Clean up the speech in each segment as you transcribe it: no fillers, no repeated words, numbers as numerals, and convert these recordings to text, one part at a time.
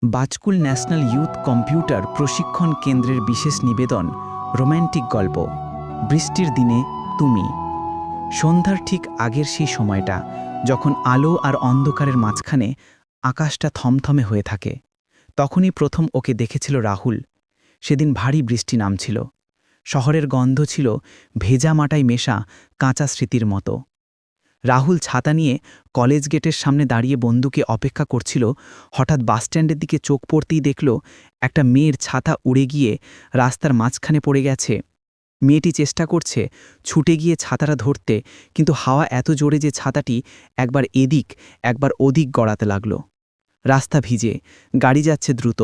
Bajkul national youth computer প্রশিক্ষণ কেন্দ্রের বিশেষ নিবেদন রোম্যান্টিক গল্প বৃষ্টির দিনে তুমি। সন্ধ্যার ঠিক আগের সেই সময়টা যখন আলো আর অন্ধকারের মাঝখানে আকাশটা থমথমে হয়ে থাকে, তখনই প্রথম ওকে দেখেছিল রাহুল। সেদিন ভারী বৃষ্টি নামছিল। শহরের গন্ধ ছিল ভেজা মাটায় মেশা কাঁচা স্মৃতির মতো। রাহুল ছাতা নিয়ে কলেজ গেটের সামনে দাঁড়িয়ে বন্ধুকে অপেক্ষা করছিল। হঠাৎ বাসস্ট্যান্ডের দিকে চোখ পড়তেই দেখল একটা মেয়ের ছাতা উড়ে গিয়ে রাস্তার মাঝখানে পড়ে গেছে। মেয়েটি চেষ্টা করছে ছুটে গিয়ে ছাতাটা ধরতে, কিন্তু হাওয়া এত জোরে যে ছাতাটি একবার এদিক একবার ওদিক গড়াতে লাগল। রাস্তা ভিজে, গাড়ি যাচ্ছে দ্রুত।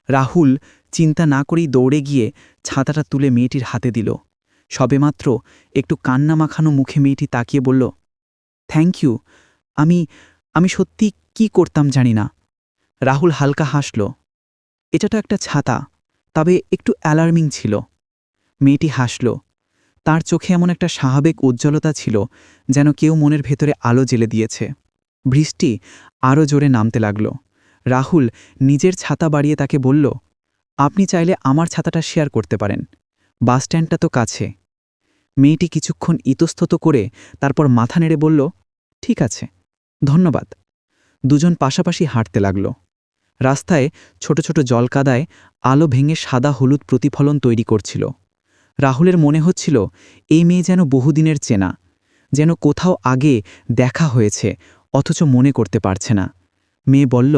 রাহুল চিন্তা না করেই দৌড়ে গিয়ে ছাতাটা তুলে মেয়েটির হাতে দিল। সবেমাত্র একটু কান্না মাখানো মুখে মেয়েটি তাকিয়ে বলল, থ্যাংক ইউ। আমি আমি সত্যি কি করতাম জানি না। রাহুল হালকা হাসল। এটা তো একটা ছাতা, তবে একটু অ্যালার্মিং ছিল। মেয়েটি হাসল। তার চোখে এমন একটা স্বাভাবিক উজ্জ্বলতা ছিল, যেন কেউ মনের ভেতরে আলো জ্বেলে দিয়েছে। বৃষ্টি আরও জোরে নামতে লাগল। রাহুল নিজের ছাতা বাড়িয়ে তাকে বলল, আপনি চাইলে আমার ছাতাটা শেয়ার করতে পারেন, বাসস্ট্যান্ডটা তো কাছে। মেয়েটি কিছুক্ষণ ইতস্তত করে তারপর মাথা নেড়ে বলল, ঠিক আছে, ধন্যবাদ। দুজন পাশাপাশি হাঁটতে লাগল। রাস্তায় ছোট ছোট জলকাদায় আলো ভেঙে সাদা হলুদ প্রতিফলন তৈরি করছিল। রাহুলের মনে হচ্ছিল এই মেয়ে যেন বহুদিনের চেনা, যেন কোথাও আগে দেখা হয়েছে, অথচ মনে করতে পারছে না। মেয়ে বলল,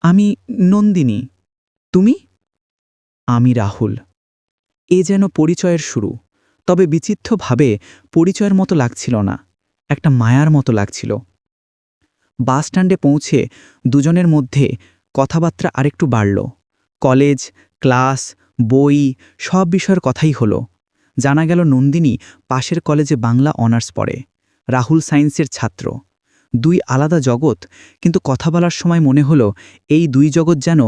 আমি নন্দিনী। তুমি? আমি রাহুল। এ যেন পরিচয়ের শুরু, তবে বিচিত্রভাবে পরিচয়ের মতো লাগছিল না, একটা মায়ার মতো লাগছিল। বাসস্ট্যান্ডে পৌঁছে দুজনের মধ্যে কথাবার্তা আরেকটু বাড়ল। কলেজ, ক্লাস, বই, সব বিষয়ের কথাই হলো। জানা গেল নন্দিনী পাশের কলেজে বাংলা অনার্স পড়ে, রাহুল সায়েন্সের ছাত্র। দুই আলাদা জগৎ, কিন্তু কথা বলার সময় মনে হলো এই দুই জগৎ যেন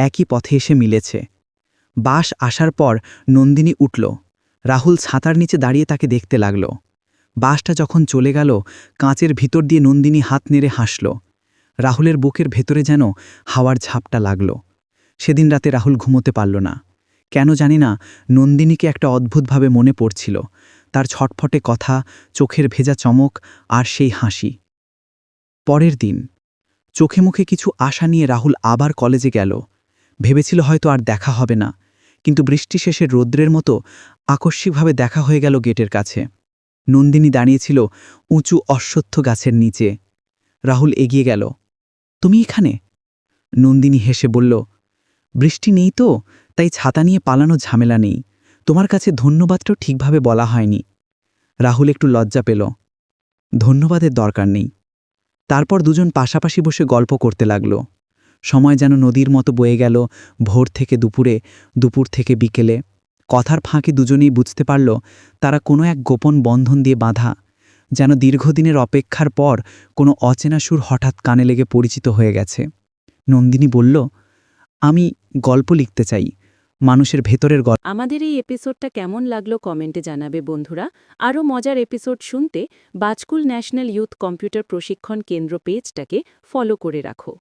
একই পথে এসে মিলেছে। বাস আসার পর নন্দিনী উঠল। রাহুল ছাতার নিচে দাঁড়িয়ে তাকে দেখতে লাগল। বাসটা যখন চলে গেল, কাঁচের ভিতর দিয়ে নন্দিনী হাত নেড়ে হাসল। রাহুলের বুকের ভেতরে যেন হাওয়ার ঝাপটা লাগল। সেদিন রাতে রাহুল ঘুমোতে পারল না। কেন জানি না, নন্দিনীকে একটা অদ্ভুতভাবে মনে পড়ছিল, তার ছটফটে কথা, চোখের ভেজা চমক আর সেই হাসি। পরের দিন চোখে মুখে কিছু আশা নিয়ে রাহুল আবার কলেজে গেল। ভেবেছিল হয়তো আর দেখা হবে না, কিন্তু বৃষ্টি শেষে রৌদ্রের মতো আকস্মিকভাবে দেখা হয়ে গেল গেটের কাছে। নন্দিনী দাঁড়িয়েছিল উঁচু অশ্বত্থ গাছের নিচে। রাহুল এগিয়ে গেল। তুমি এখানে? নন্দিনী হেসে বলল, বৃষ্টি নেই তো, তাই ছাতা নিয়ে পালানো ঝামেলা নেই। তোমার কাছে ধন্যবাদটাও ঠিকভাবে বলা হয়নি। রাহুল একটু লজ্জা পেল। ধন্যবাদের দরকার নেই। তারপর দুজন পাশাপাশি বসে গল্প করতে লাগল। সময় যেন নদীর মতো বয়ে গেল, ভোর থেকে দুপুরে, দুপুর থেকে বিকেলে। কথার ফাঁকে দুজনেই বুঝতে পারল তারা কোনো এক গোপন বন্ধন দিয়ে বাঁধা, যেন দীর্ঘদিনের অপেক্ষার পর কোনো অচেনা সুর হঠাৎ কানে লেগে পরিচিত হয়ে গেছে। নন্দিনী বলল, আমি গল্প লিখতে চাই, মানুষের ভেতরের গল্প। আমাদের এই এপিসোডটা কেমন লাগলো কমেন্টে জানাবে বন্ধুরা। আরও মজার এপিসোড শুনতে বাজকুল ন্যাশনাল ইউথ কম্পিউটার প্রশিক্ষণ কেন্দ্র পেজটাকে ফলো করে রাখো।